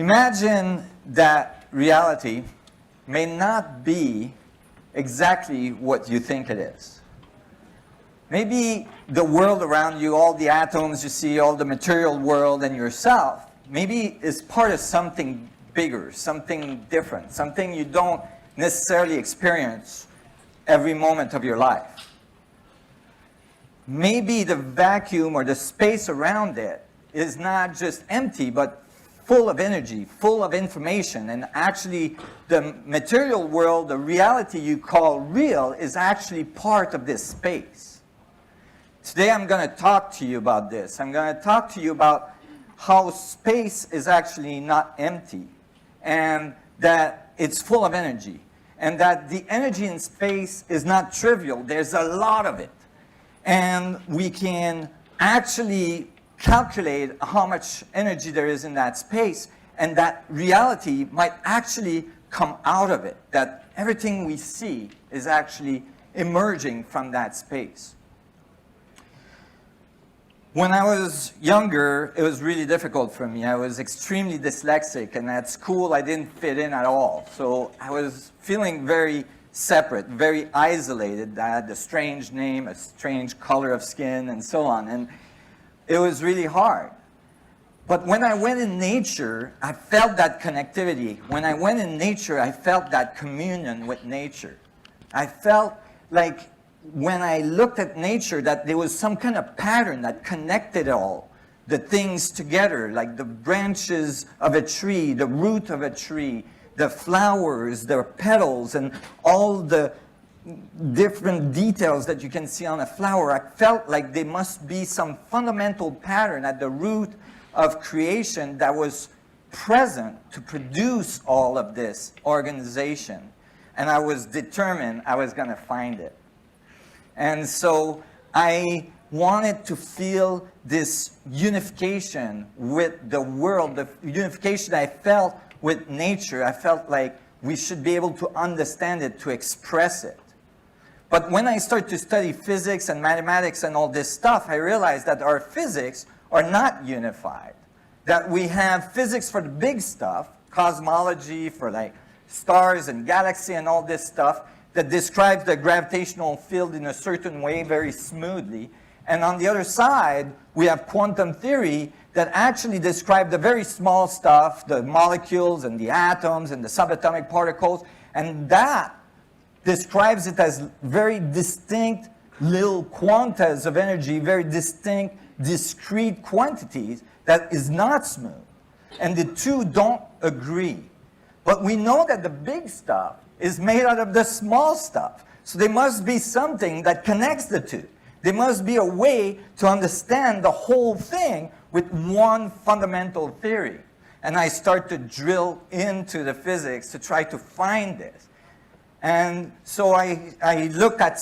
Imagine that reality may not be exactly what you think it is. Maybe the world around you, all the atoms you see, all the material world and yourself, maybe is part of something bigger, something different, something you don't necessarily experience every moment of your life. Maybe the vacuum or the space around it is not just empty, but full of energy, full of information, and actually the material world, the reality you call real, is actually part of this space. Today I'm going to talk to you about this. I'm going to talk to you about how space is actually not empty, and that it's full of energy, and that the energy in space is not trivial. There's a lot of it, and we can actually calculate how much energy there is in that space, and that reality might actually come out of it, that everything we see is actually emerging from that space. When I was younger, it was really difficult for me. I was extremely dyslexic, and at school I didn't fit in at all. So I was feeling very separate, very isolated. I had a strange name, a strange color of skin, and so on. And it was really hard. But when I went in nature, I felt that connectivity. When I went in nature, I felt that communion with nature. I felt like when I looked at nature that there was some kind of pattern that connected all the things together, like the branches of a tree, the root of a tree, the flowers, the petals, and all the different details that you can see on a flower. I felt like there must be some fundamental pattern at the root of creation that was present to produce all of this organization. And I was determined I was going to find it. And so I wanted to feel this unification with the world, the unification I felt with nature. I felt like we should be able to understand it, to express it. But when I started to study physics and mathematics and all this stuff, I realized that our physics are not unified. That we have physics for the big stuff, cosmology for like stars and galaxy and all this stuff that describes the gravitational field in a certain way very smoothly. And on the other side, we have quantum theory that actually describes the very small stuff, the molecules and the atoms and the subatomic particles, and that describes it as very distinct little quantas of energy, very distinct, discrete quantities that is not smooth. And the two don't agree. But we know that the big stuff is made out of the small stuff. So there must be something that connects the two. There must be a way to understand the whole thing with one fundamental theory. And I start to drill into the physics to try to find this. And so I look at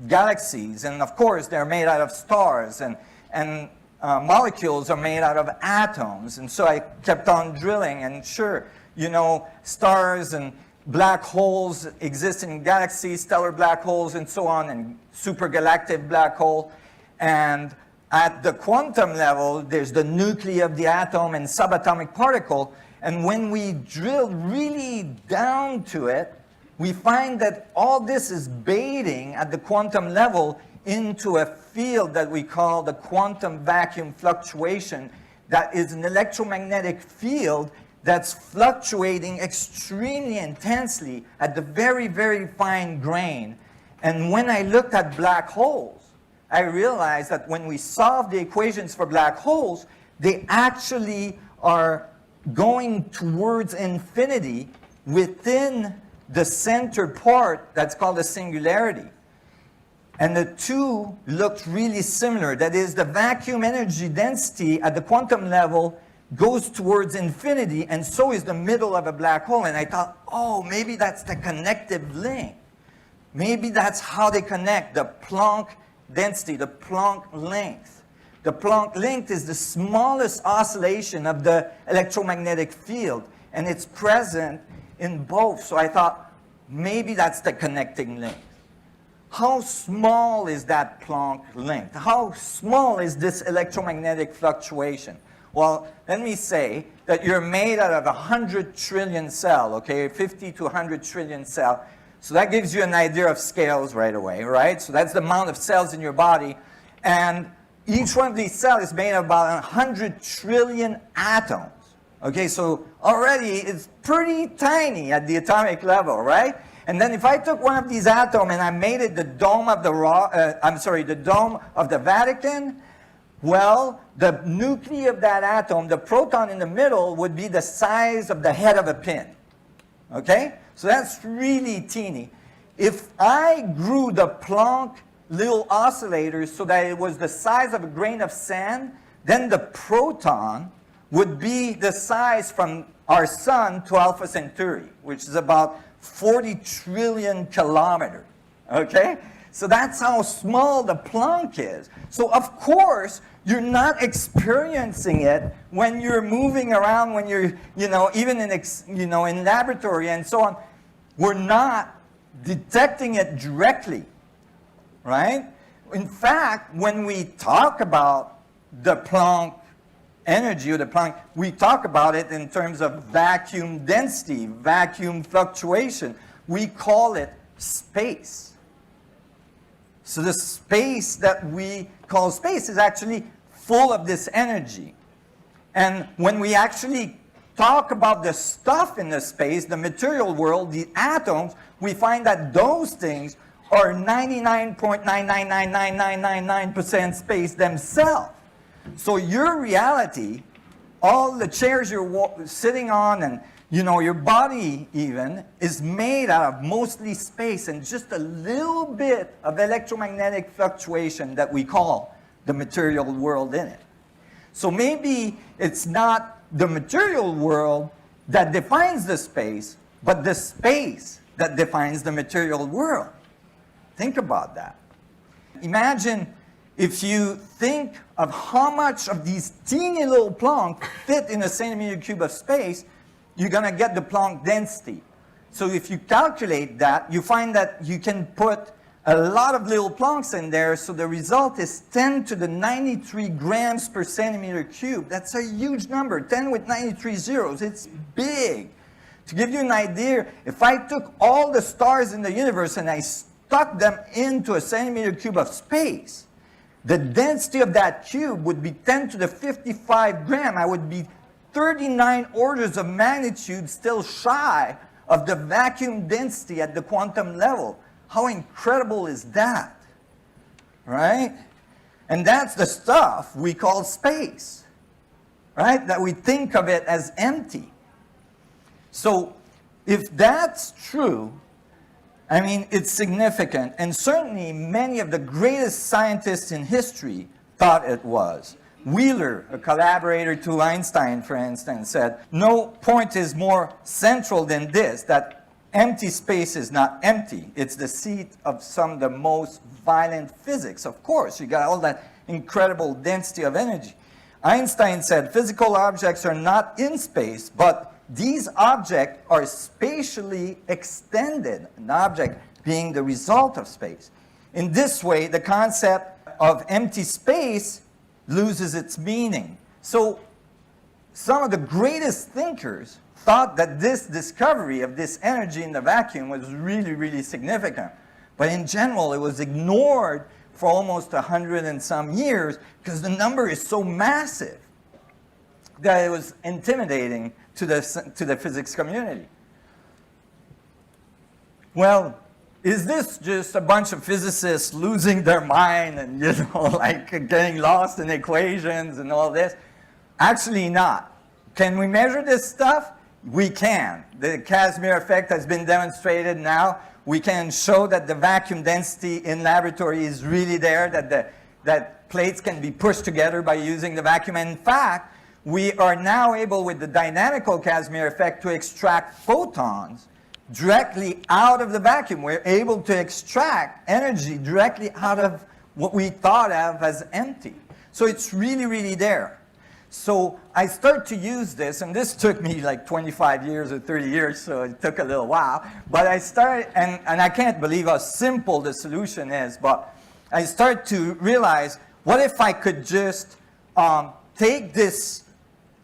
galaxies, and of course they're made out of stars, and molecules are made out of atoms. And so I kept on drilling, and sure, you know, stars and black holes exist in galaxies, stellar black holes, and so on, and supergalactic black hole. And at the quantum level, there's the nuclei of the atom and subatomic particle. And when we drill really down to it, we find that all this is baiting at the quantum level into a field that we call the quantum vacuum fluctuation. That is an electromagnetic field that's fluctuating extremely intensely at the very, very fine grain. And when I looked at black holes, I realized that when we solve the equations for black holes, they actually are going towards infinity within the center part that's called a singularity. And the two looked really similar. That is, the vacuum energy density at the quantum level goes towards infinity, and so is the middle of a black hole. And I thought, oh, maybe that's the connective link. Maybe that's how they connect, the Planck density, the Planck length. The Planck length is the smallest oscillation of the electromagnetic field, and it's present in both. So I thought, maybe that's the connecting link. How small is that Planck length? How small is this electromagnetic fluctuation? Well, let me say that you're made out of 100 trillion cells, okay, 50 to 100 trillion cells. So that gives you an idea of scales right away, right? So that's the amount of cells in your body. And each one of these cells is made of about 100 trillion atoms. Okay, so already it's pretty tiny at the atomic level, right? And then if I took one of these atoms and I made it the dome of the dome of the Vatican, well, the nucleus of that atom, the proton in the middle, would be the size of the head of a pin. Okay? So that's really teeny. If I grew the Planck little oscillators so that it was the size of a grain of sand, then the proton would be the size from our sun to Alpha Centauri, which is about 40 trillion kilometers. Okay? So that's how small the Planck is. So of course, you're not experiencing it when you're moving around, when you're, even in laboratory and so on. We're not detecting it directly, right? In fact, when we talk about the Planck energy or the Planck, we talk about it in terms of vacuum density, vacuum fluctuation. We call it space. So the space that we call space is actually full of this energy. And when we actually talk about the stuff in the space, the material world, the atoms, we find that those things are 99.9999999% space themselves. So your reality, all the chairs you're sitting on and your body even, is made out of mostly space and just a little bit of electromagnetic fluctuation that we call the material world in it. So maybe it's not the material world that defines the space, but the space that defines the material world. Think about that. Imagine if you think of how much of these teeny little Planck fit in a centimeter cube of space, you're going to get the Planck density. So if you calculate that, you find that you can put a lot of little Plancks in there, so the result is 10 to the 93 grams per centimeter cube. That's a huge number, 10 with 93 zeros. It's big. To give you an idea, if I took all the stars in the universe and I stuck them into a centimeter cube of space, the density of that cube would be 10 to the 55 gram. I would be 39 orders of magnitude still shy of the vacuum density at the quantum level. How incredible is that? Right? And that's the stuff we call space. Right? That we think of it as empty. So if that's true, I mean, it's significant. And certainly many of the greatest scientists in history thought it was. Wheeler, a collaborator to Einstein, for instance, said, no point is more central than this, that empty space is not empty. It's the seat of some of the most violent physics. Of course, you got all that incredible density of energy. Einstein said, physical objects are not in space, but these objects are spatially extended, an object being the result of space. In this way, the concept of empty space loses its meaning. So some of the greatest thinkers thought that this discovery of this energy in the vacuum was really, really significant. But in general, it was ignored for almost 100 and some years because the number is so massive that it was intimidating to the physics community. Well, is this just a bunch of physicists losing their mind and, like getting lost in equations and all this? Actually not. Can we measure this stuff? We can. The Casimir effect has been demonstrated now. We can show that the vacuum density in laboratory is really there, that plates can be pushed together by using the vacuum. And in fact, we are now able, with the dynamical Casimir effect, to extract photons directly out of the vacuum. We're able to extract energy directly out of what we thought of as empty. So it's really, really there. So I start to use this, and this took me like 25 years or 30 years, so it took a little while. But I started, and I can't believe how simple the solution is, but I start to realize, what if I could just take this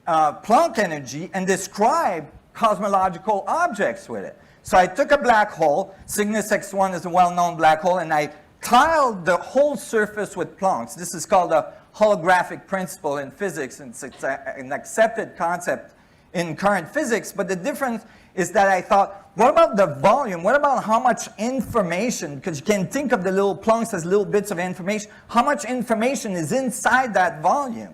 Planck energy and describe cosmological objects with it. So I took a black hole, Cygnus X1 is a well-known black hole, and I tiled the whole surface with Planck's. This is called a holographic principle in physics, and it's an accepted concept in current physics, but the difference is that I thought, what about the volume? What about how much information, because you can think of the little Plancks as little bits of information, how much information is inside that volume?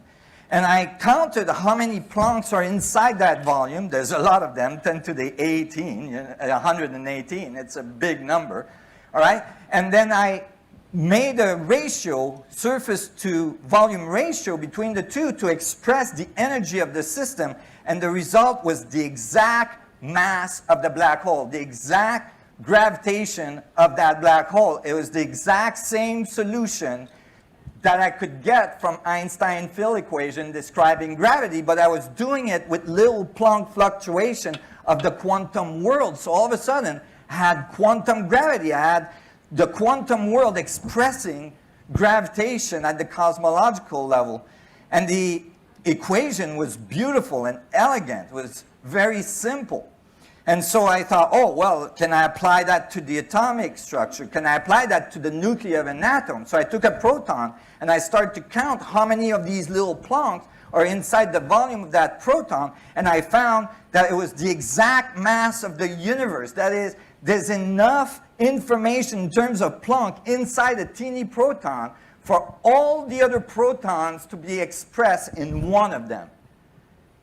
And I counted how many Plancks are inside that volume. There's a lot of them, 10 to the 18, 118, it's a big number, all right? And then I made a ratio, surface to volume ratio between the two to express the energy of the system, and the result was the exact mass of the black hole, the exact gravitation of that black hole. It was the exact same solution that I could get from Einstein field equation describing gravity, but I was doing it with little Planck fluctuation of the quantum world. So all of a sudden, I had quantum gravity. I had the quantum world expressing gravitation at the cosmological level. And the equation was beautiful and elegant. It was very simple. And so I thought, oh, well, can I apply that to the atomic structure? Can I apply that to the nucleus of an atom? So I took a proton and I started to count how many of these little Plancks are inside the volume of that proton, and I found that it was the exact mass of the universe. That is, there's enough information in terms of Planck inside a teeny proton for all the other protons to be expressed in one of them.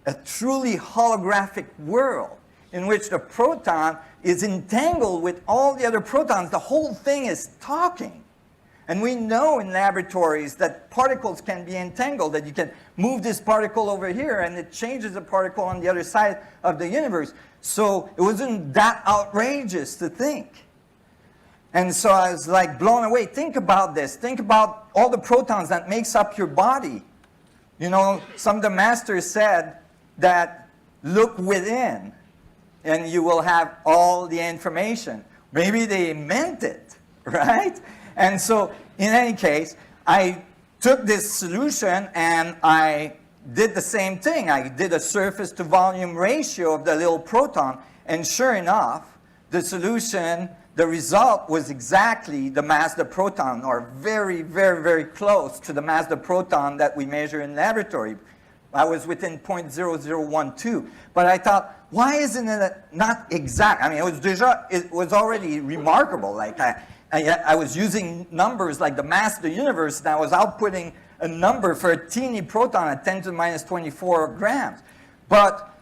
A truly holographic world in which the proton is entangled with all the other protons. The whole thing is talking. And we know in laboratories that particles can be entangled, that you can move this particle over here and it changes the particle on the other side of the universe. So it wasn't that outrageous to think. And so I was like blown away. Think about this. Think about all the protons that makes up your body. You know, some of the masters said that look within and you will have all the information. Maybe they meant it, right? And so in any case, I took this solution and I did the same thing. I did a surface to volume ratio of the little proton, and sure enough, the solution, the result was exactly the mass of the proton, or very, very, very close to the mass of the proton that we measure in laboratory. I was within 0.0012. But I thought, why isn't it not exact? I mean, it was already remarkable. Like I was using numbers like the mass of the universe, and I was outputting a number for a teeny proton at 10 to the minus 24 grams. But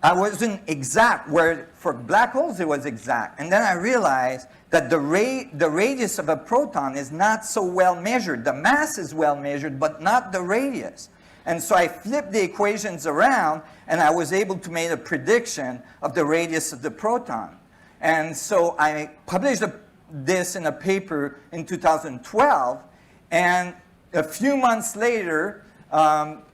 I wasn't exact, where for black holes it was exact. And then I realized that the radius of a proton is not so well measured. The mass is well measured, but not the radius. And so I flipped the equations around, and I was able to make a prediction of the radius of the proton. And so I published this in a paper in 2012, and a few months later,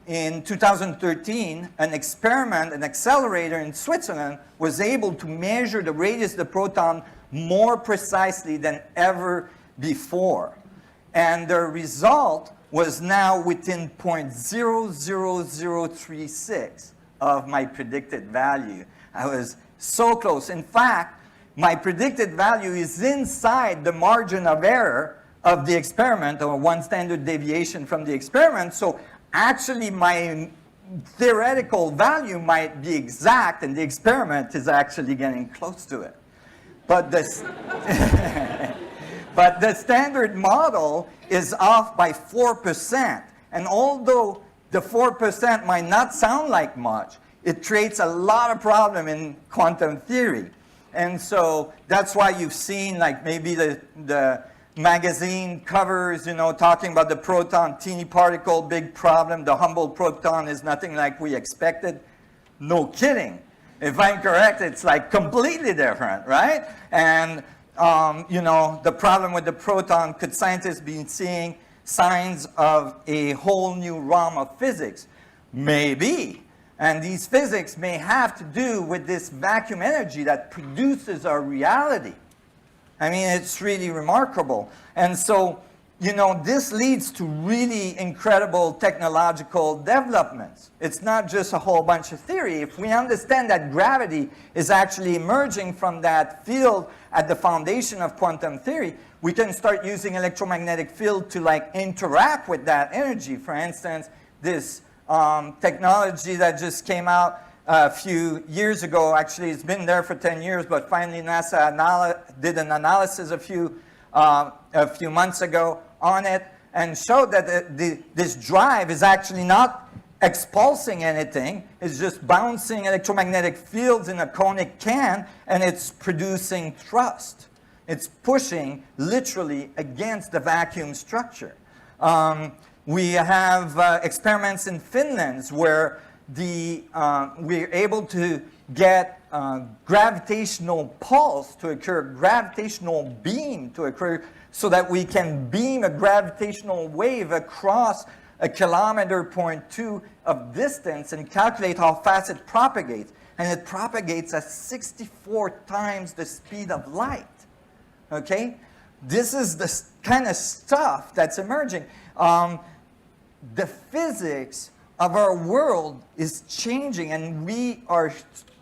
in 2013, an experiment, an accelerator in Switzerland, was able to measure the radius of the proton more precisely than ever before. And the result was now within 0.00036 of my predicted value. I was so close. In fact, my predicted value is inside the margin of error of the experiment, or one standard deviation from the experiment. So actually my theoretical value might be exact, and the experiment is actually getting close to it. But this but the standard model is off by 4%. And although the 4% might not sound like much, it creates a lot of problem in quantum theory. And so that's why you've seen like maybe the magazine covers, you know, talking about the proton, teeny particle, big problem. The Hubble proton is nothing like we expected. No kidding. If I'm correct, it's like completely different, right? And you know, the problem with the proton, could scientists be seeing signs of a whole new realm of physics? Maybe. And these physics may have to do with this vacuum energy that produces our reality. I mean, it's really remarkable. And so, you know, this leads to really incredible technological developments. It's not just a whole bunch of theory. If we understand that gravity is actually emerging from that field at the foundation of quantum theory, we can start using electromagnetic field to like interact with that energy. For instance, this technology that just came out a few years ago, actually it's been there for 10 years, but finally NASA did an analysis a few months ago on it and showed that this drive is actually not expulsing anything. It's just bouncing electromagnetic fields in a conic can, and it's producing thrust. It's pushing literally against the vacuum structure. We have experiments in Finland where we're able to get gravitational pulse to occur, gravitational beam to occur, so that we can beam a gravitational wave across 1.2 kilometers of distance and calculate how fast it propagates. And it propagates at 64 times the speed of light. Okay? This is the kind of stuff that's emerging. The physics of our world is changing, and we are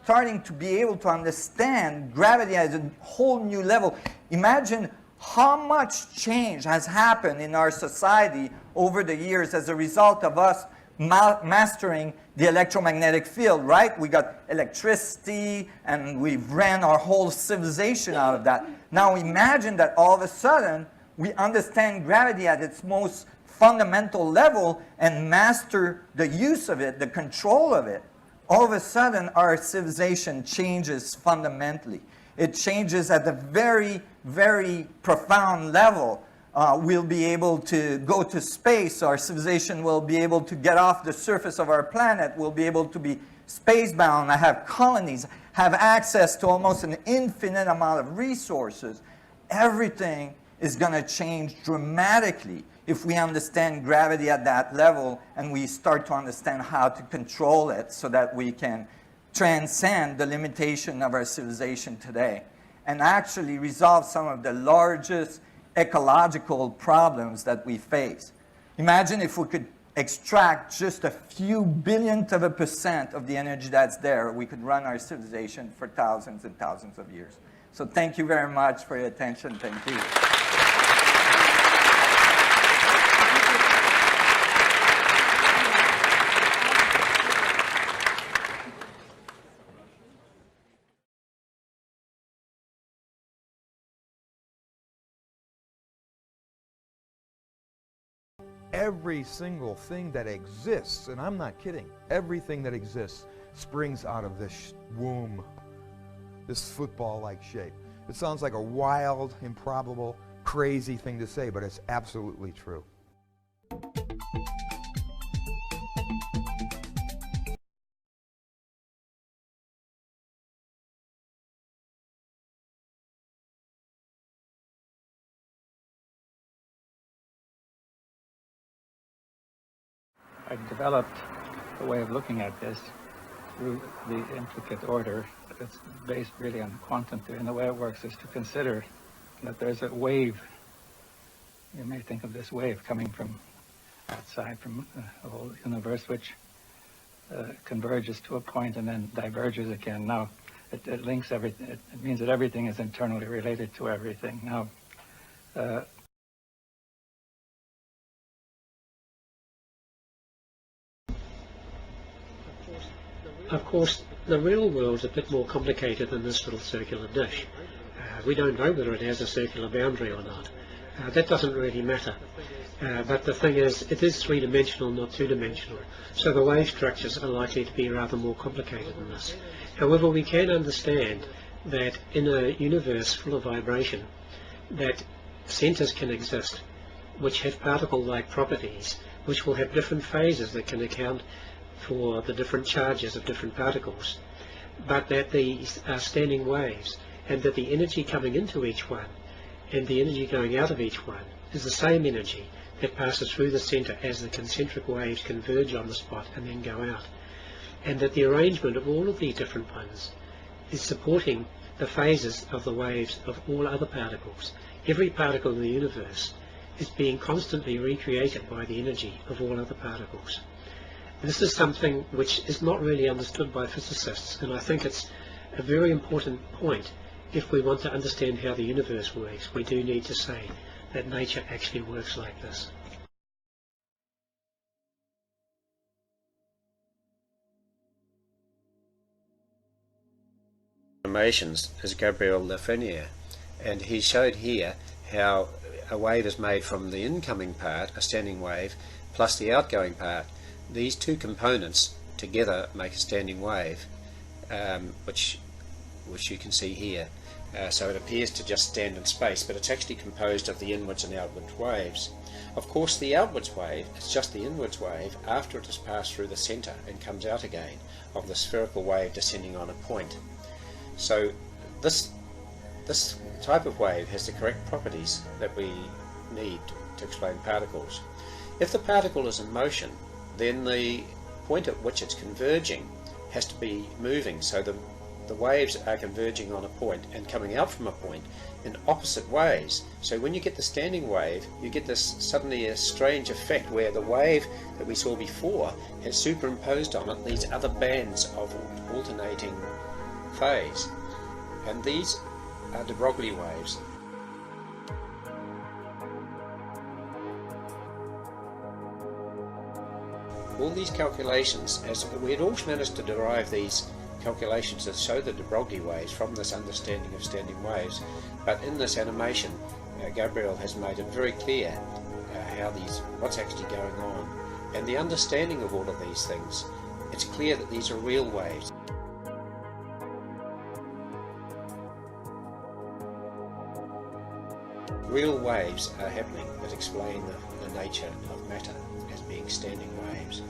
starting to be able to understand gravity at a whole new level. Imagine how much change has happened in our society over the years as a result of us mastering the electromagnetic field, right? We got electricity, and we've ran our whole civilization out of that. Now imagine that all of a sudden, we understand gravity at its most fundamental level and master the use of it, the control of it. All of a sudden, our civilization changes fundamentally. It changes at a very, very profound level. We'll be able to go to space. Our civilization will be able to get off the surface of our planet. We'll be able to be space-bound, have colonies, have access to almost an infinite amount of resources. Everything is going to change dramatically if we understand gravity at that level and we start to understand how to control it so that we can transcend the limitation of our civilization today and actually resolve some of the largest ecological problems that we face. Imagine if we could extract just a few billionth of a % of the energy that's there, we could run our civilization for thousands and thousands of years. So thank you very much for your attention. Thank you. Every single thing that exists, and I'm not kidding, everything that exists springs out of this womb, this football-like shape. It sounds like a wild, improbable, crazy thing to say, but it's absolutely true. I've developed a way of looking at this through the intricate order that's based really on quantum theory. And the way it works is to consider that there's a wave. You may think of this wave coming from outside, from the whole universe, which converges to a point and then diverges again. Now, it links everything. It means that everything is internally related to everything. Now, Of course, the real world's a bit more complicated than this little circular dish. We don't know whether it has a circular boundary or not. That doesn't really matter. But the thing is, it is three-dimensional, not two-dimensional. So the wave structures are likely to be rather more complicated than this. However, we can understand that in a universe full of vibration, that centers can exist which have particle-like properties, which will have different phases that can account for the different charges of different particles, but that these are standing waves, and that the energy coming into each one and the energy going out of each one is the same energy that passes through the center as the concentric waves converge on the spot and then go out, and that the arrangement of all of these different ones is supporting the phases of the waves of all other particles. Every particle in the universe is being constantly recreated by the energy of all other particles. This is something which is not really understood by physicists, and I think it's a very important point. If we want to understand how the universe works, we do need to say that nature actually works like this. Animations is Gabriel Lafreniere, and he showed here how a wave is made from the incoming part, a standing wave, plus the outgoing part. These two components together make a standing wave, which you can see here. So it appears to just stand in space, but it's actually composed of the inwards and outwards waves. Of course, the outwards wave is just the inwards wave after it has passed through the centre and comes out again of the spherical wave descending on a point. So this type of wave has the correct properties that we need to explain particles. If the particle is in motion, then the point at which it's converging has to be moving, so the waves are converging on a point and coming out from a point in opposite ways. So when you get the standing wave, you get this suddenly a strange effect where the wave that we saw before has superimposed on it these other bands of alternating phase, and these are de Broglie waves. All these calculations, as we had all managed to derive these calculations that show the de Broglie waves from this understanding of standing waves, but in this animation Gabriel has made it very clear what's actually going on, and the understanding of all of these things. It's clear that these are real waves. Real waves are happening that explain the nature of matter as being standing waves.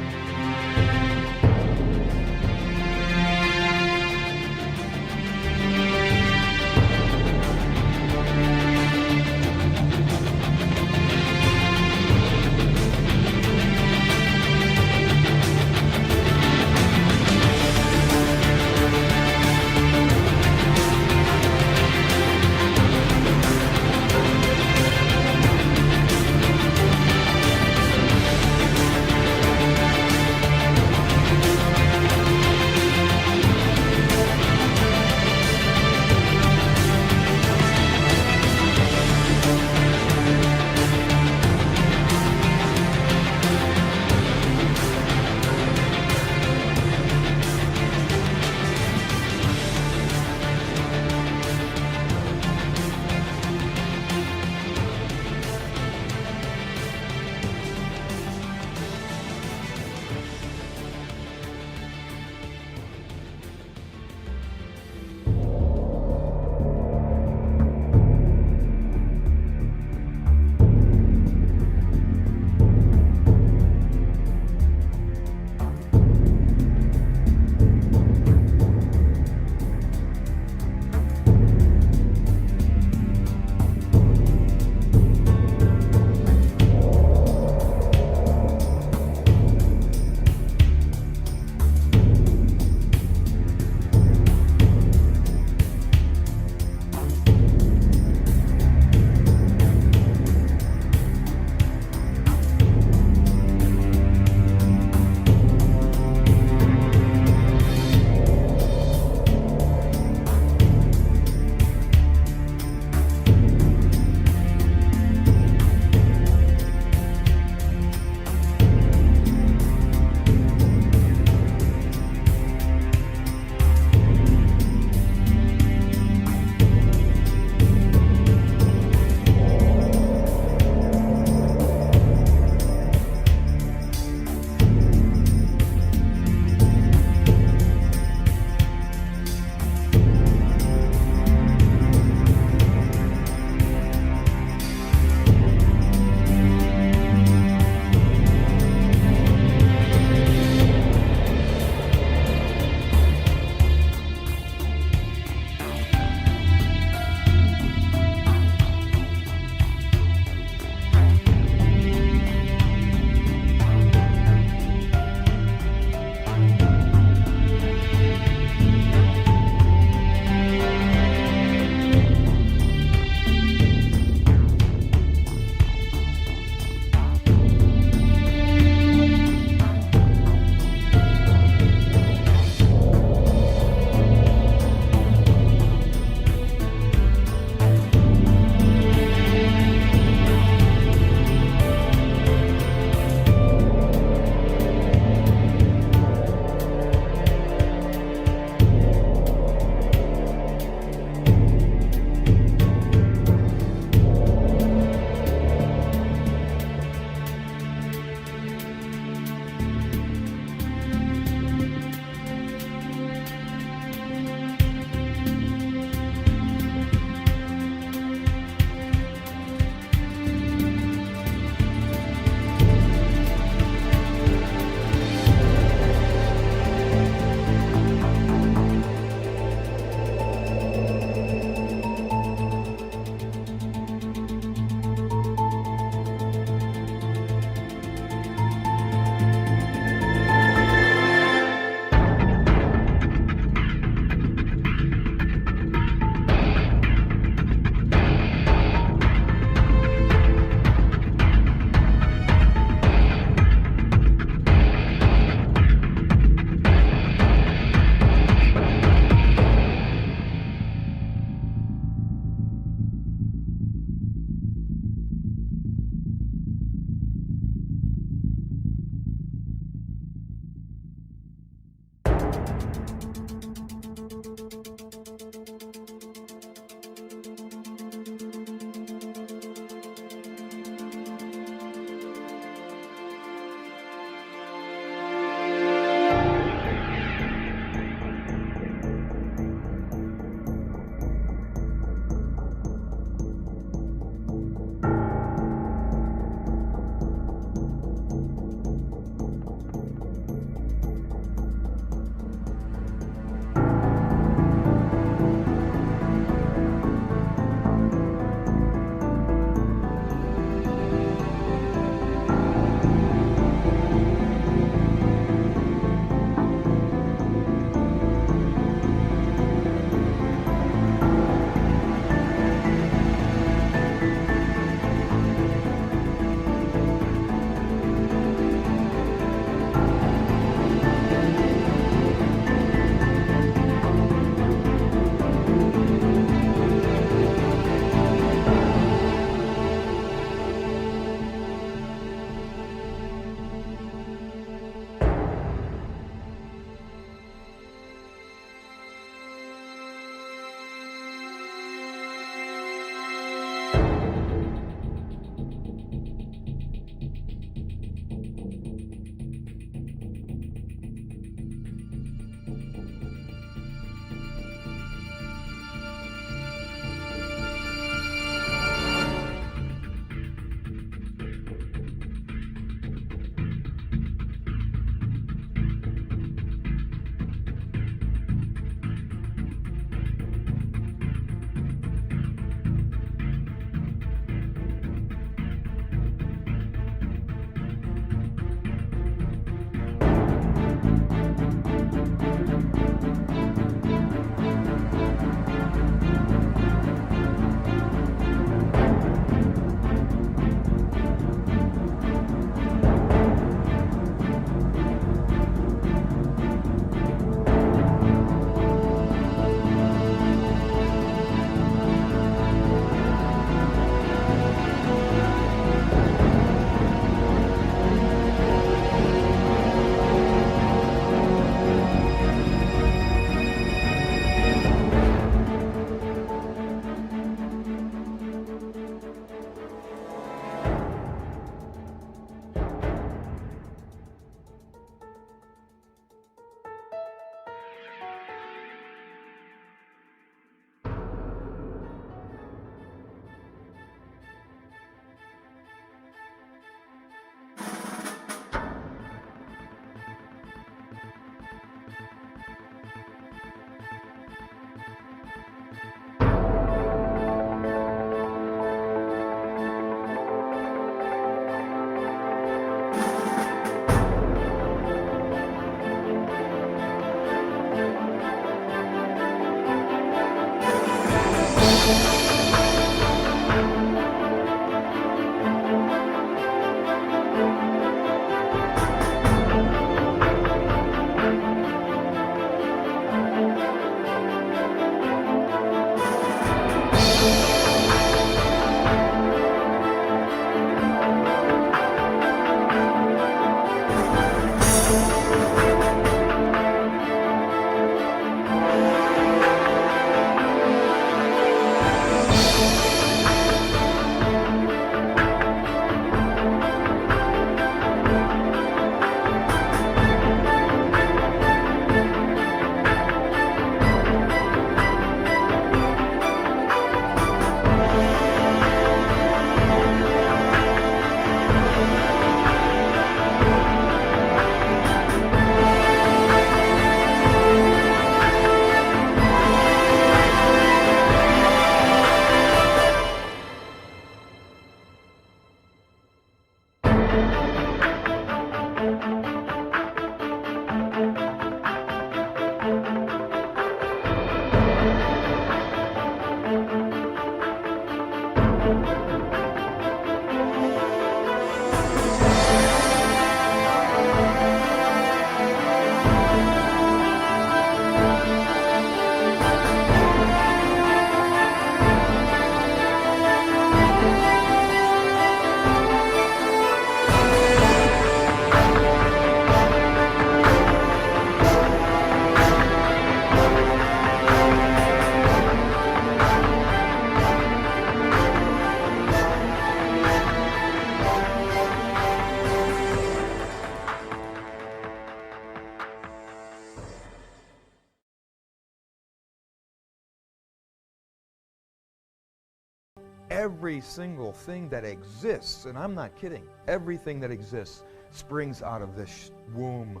Every single thing that exists, and I'm not kidding, everything that exists springs out of this womb,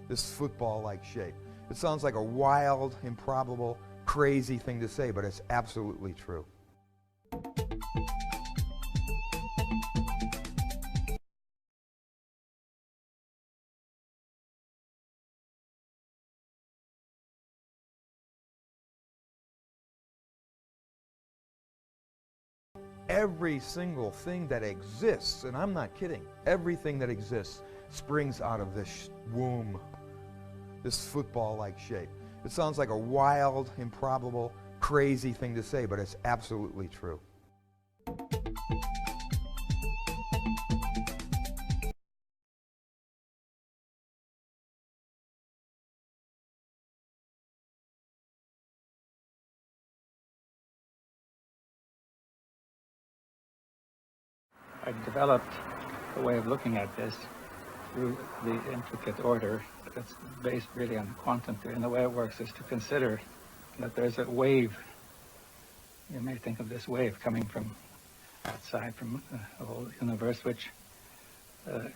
this football-like shape. It sounds like a wild, improbable, crazy thing to say, but it's absolutely true. Every single thing that exists, and I'm not kidding, everything that exists springs out of this womb, this football-like shape. It sounds like a wild, improbable, crazy thing to say, but it's absolutely true. I developed a way of looking at this through the intricate order that's based really on quantum theory. And the way it works is to consider that there's a wave. You may think of this wave coming from outside, from the whole universe, which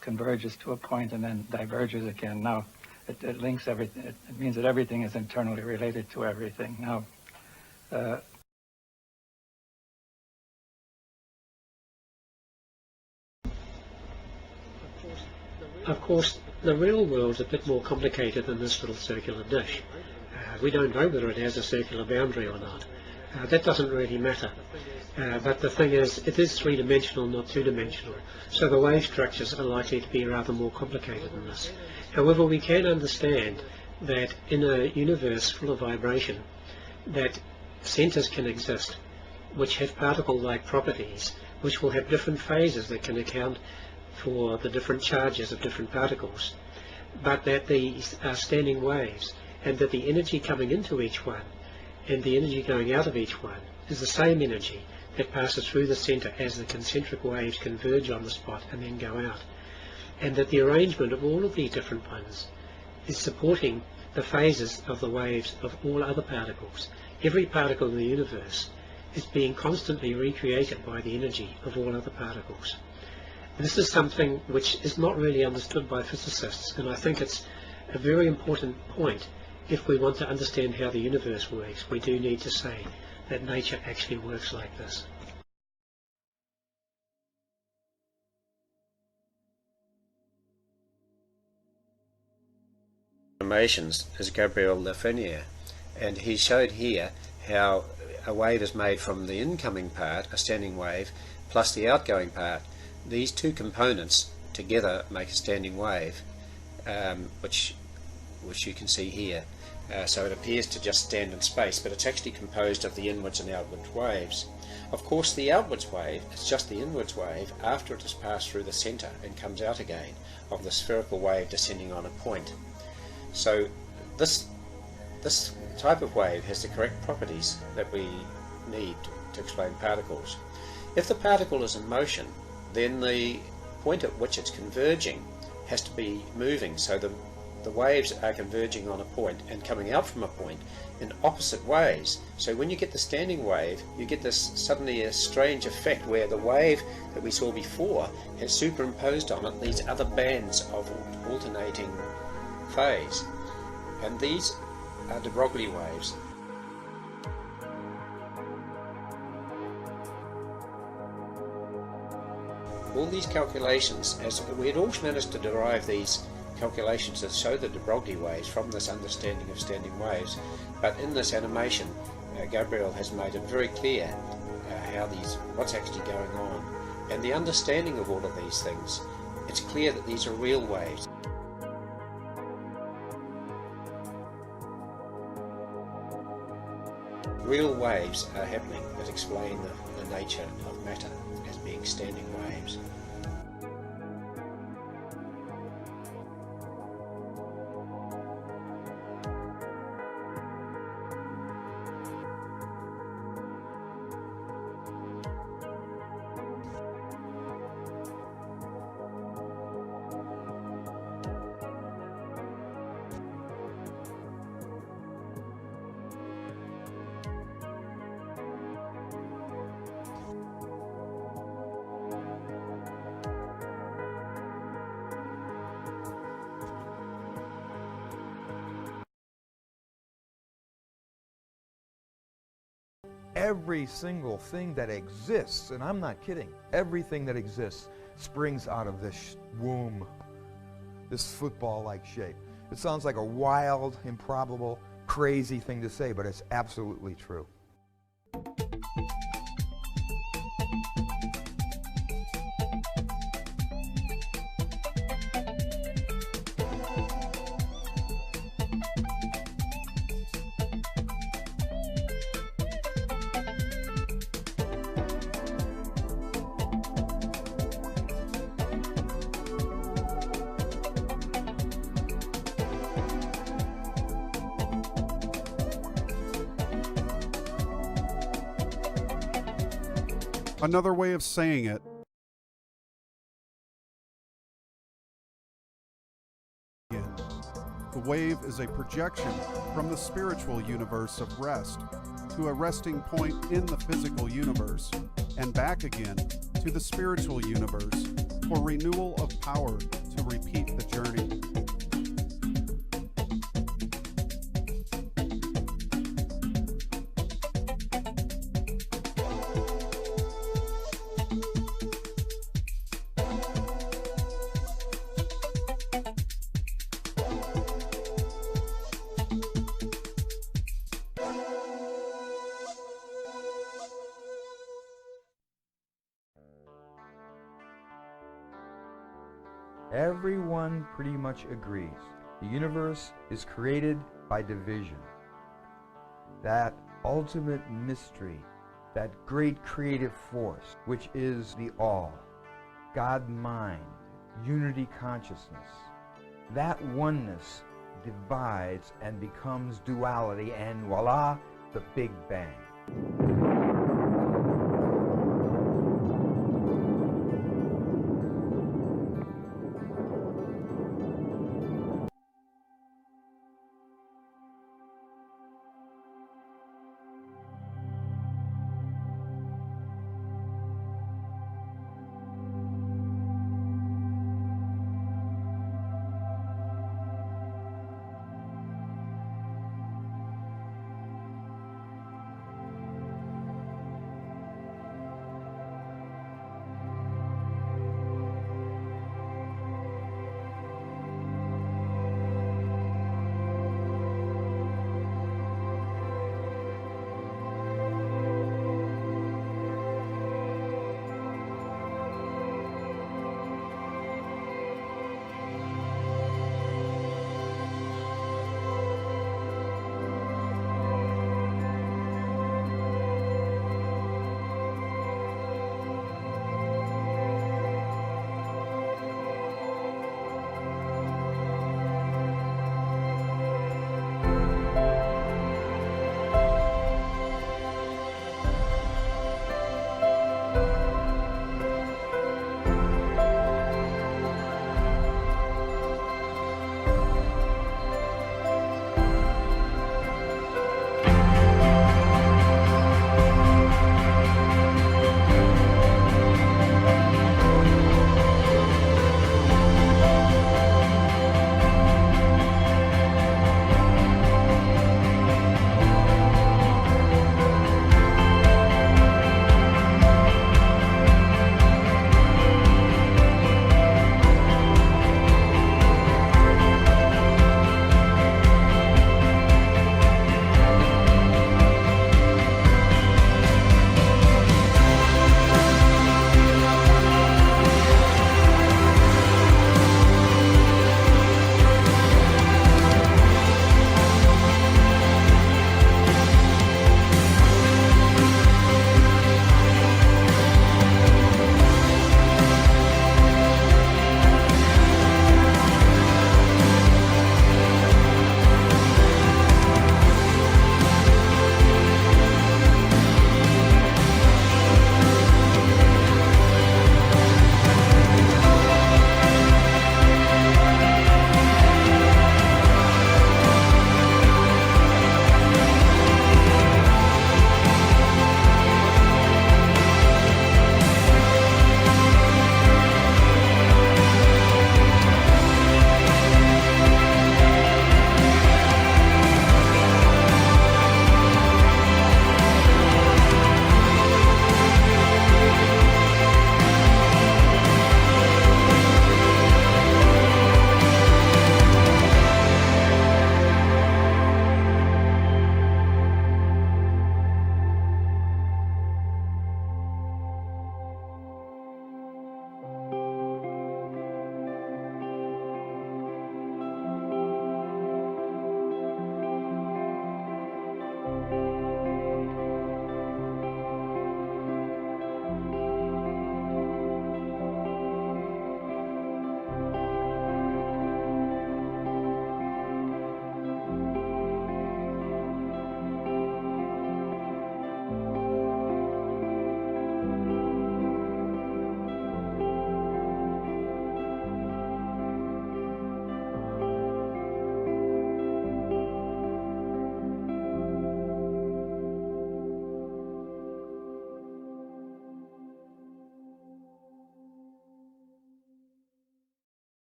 converges to a point and then diverges again. Now, it links everything. It means that everything is internally related to everything. Now, Of course, the real world's a bit more complicated than this little circular dish. We don't know whether it has a circular boundary or not. That doesn't really matter. But the thing is, it is three-dimensional, not two-dimensional. So the wave structures are likely to be rather more complicated than this. However, we can understand that in a universe full of vibration, that centers can exist which have particle-like properties, which will have different phases that can account for the different charges of different particles, but that these are standing waves, and that the energy coming into each one and the energy going out of each one is the same energy that passes through the center as the concentric waves converge on the spot and then go out, and that the arrangement of all of these different ones is supporting the phases of the waves of all other particles. Every particle in the universe is being constantly recreated by the energy of all other particles. This is something which is not really understood by physicists, and I think it's a very important point. If we want to understand how the universe works, we do need to say that nature actually works like this. Formations is Gabriel Lafreniere, and he showed here how a wave is made from the incoming part, a standing wave, plus the outgoing part. These two components together make a standing wave, which you can see here. So it appears to just stand in space, but it's actually composed of the inwards and outwards waves. Of course, the outwards wave is just the inwards wave after it has passed through the center and comes out again of the spherical wave descending on a point. So this type of wave has the correct properties that we need to explain particles. If the particle is in motion, then the point at which it's converging has to be moving, so the waves are converging on a point and coming out from a point in opposite ways. So when you get the standing wave, you get this suddenly a strange effect where the wave that we saw before has superimposed on it these other bands of alternating phase, and these are de Broglie waves. all these calculations, as we had all managed to derive these calculations that show the de Broglie waves from this understanding of standing waves, but in this animation, Gabriel has made it very clear what's actually going on, and the understanding of all of these things. It's clear that these are real waves. Real waves are happening that explain the nature of matter as being standing waves. Every single thing that exists, and I'm not kidding, everything that exists springs out of this womb, this football-like shape. It sounds like a wild, improbable, crazy thing to say, but it's absolutely true. Another way of saying it the wave is a projection from the spiritual universe of rest to a resting point in the physical universe and back again to the spiritual universe for renewal of power to repeat the journey. Everyone pretty much agrees. The universe is created by division. That ultimate mystery, that great creative force, which is the all, God-mind, unity consciousness, that oneness divides and becomes duality, and voila, the Big Bang.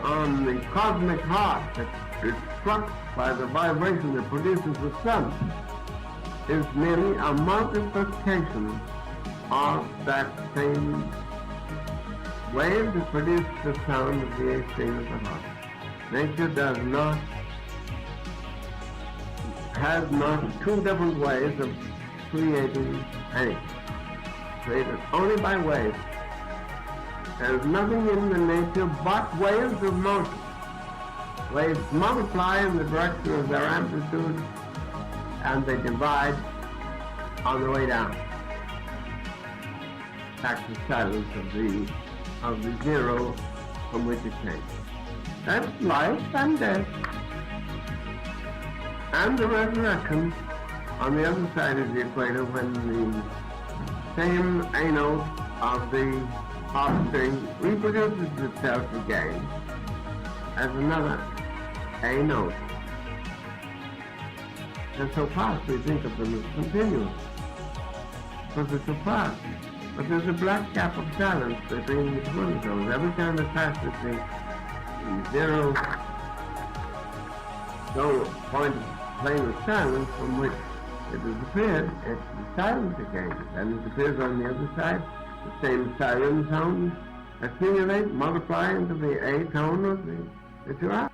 on the cosmic heart that is struck by the vibration that produces the sun is merely a multiplication of that same wave that produced the sound of the A string of the heart. Nature has not two different ways of creating anything. Created only by waves. There's nothing in the nature but waves of motion. Waves multiply in the direction of their amplitude and they divide on the way down. Back to silence of the zero from which it came. That's life and death. And the resurrection on the other side of the equator when the same A note of the harp string reproduces itself again as another A note. And so fast we think of them as continuous, because it's so fast. But there's a black gap of silence between each one of those. Every time it passes the zero point plane of silence from which it has appeared, it's the silence again. And it appears on the other side, the same siren sounds accumulate, multiply into the A tone of the two out.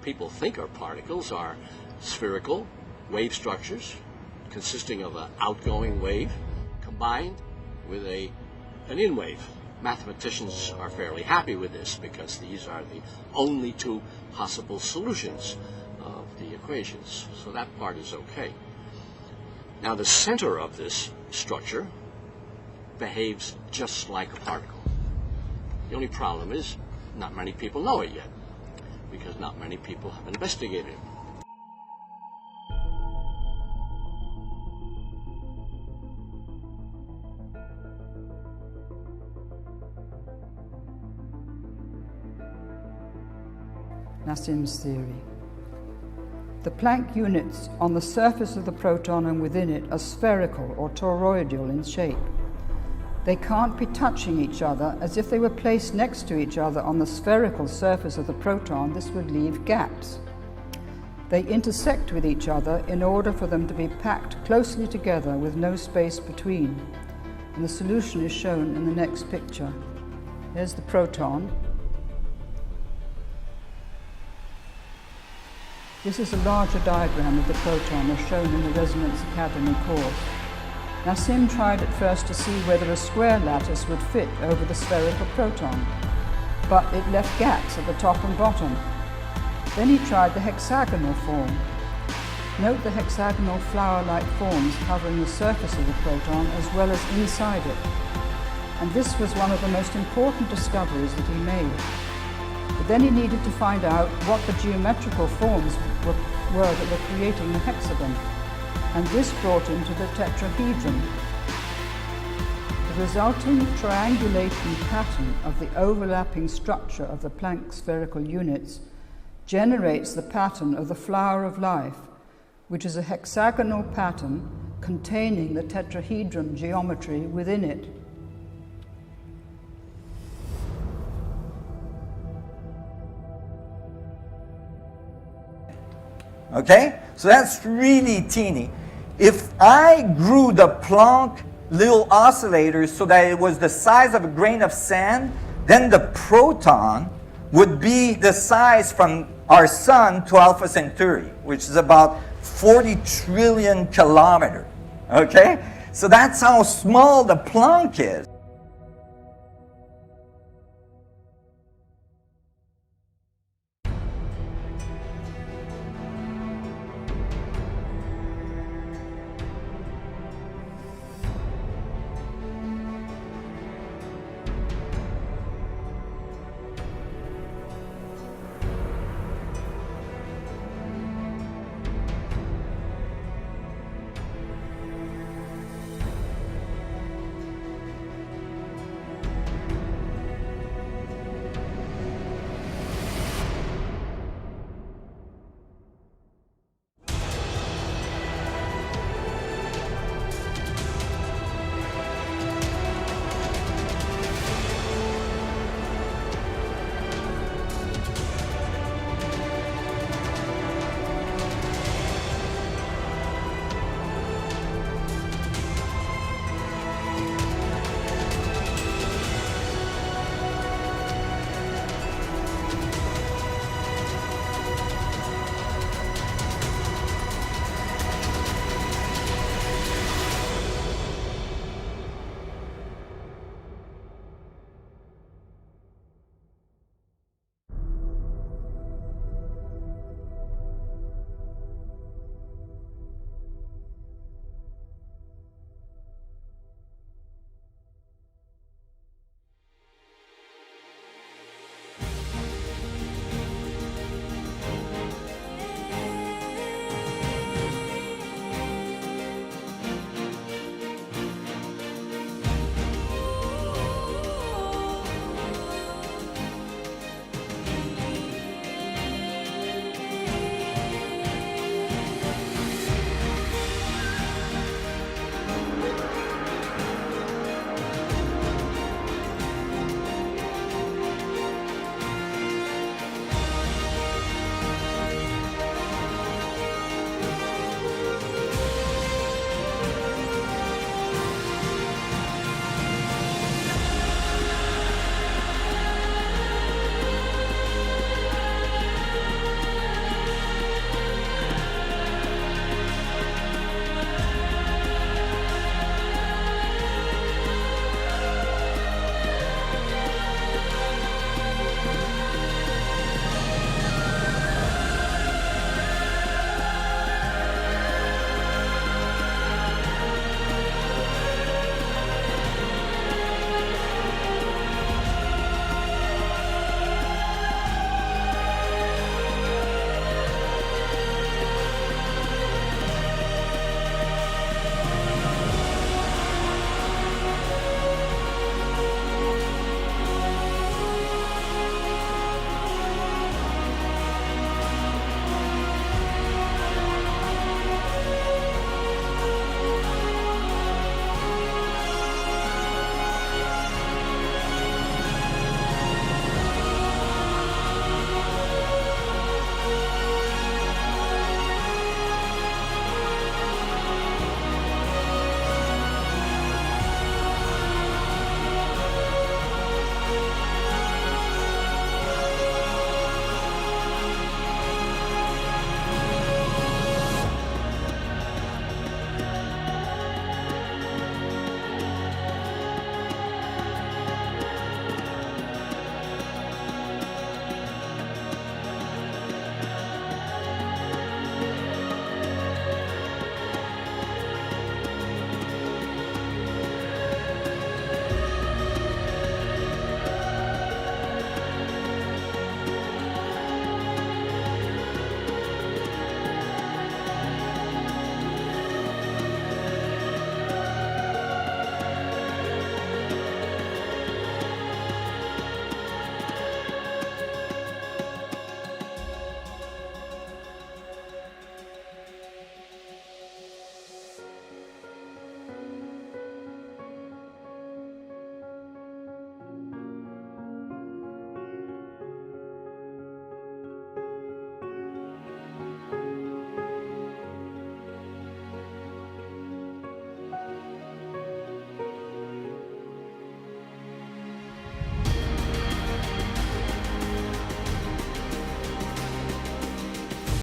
people think are particles are spherical wave structures consisting of an outgoing wave combined with an in wave. Mathematicians are fairly happy with this because these are the only two possible solutions of the equations. So that part is okay. Now the center of this structure behaves just like a particle. The only problem is not many people know it yet because not many people have investigated it. Nassim's theory. The Planck units on the surface of the proton and within it are spherical or toroidal in shape. They can't be touching each other, as if they were placed next to each other on the spherical surface of the proton, this would leave gaps. They intersect with each other in order for them to be packed closely together with no space between. And the solution is shown in the next picture. Here's the proton. This is a larger diagram of the proton as shown in the Resonance Academy course. Nassim tried at first to see whether a square lattice would fit over the spherical proton, but it left gaps at the top and bottom. Then he tried the hexagonal form. Note the hexagonal flower-like forms covering the surface of the proton as well as inside it. And this was one of the most important discoveries that he made. But then he needed to find out what the geometrical forms were that were creating the hexagon, and this brought him to the tetrahedron. The resulting triangulating pattern of the overlapping structure of the Planck spherical units generates the pattern of the flower of life, which is a hexagonal pattern containing the tetrahedron geometry within it. Okay? So that's really teeny. If I grew the Planck little oscillators so that it was the size of a grain of sand, then the proton would be the size from our sun to Alpha Centauri, which is about 40 trillion kilometers. Okay? So that's how small the Planck is.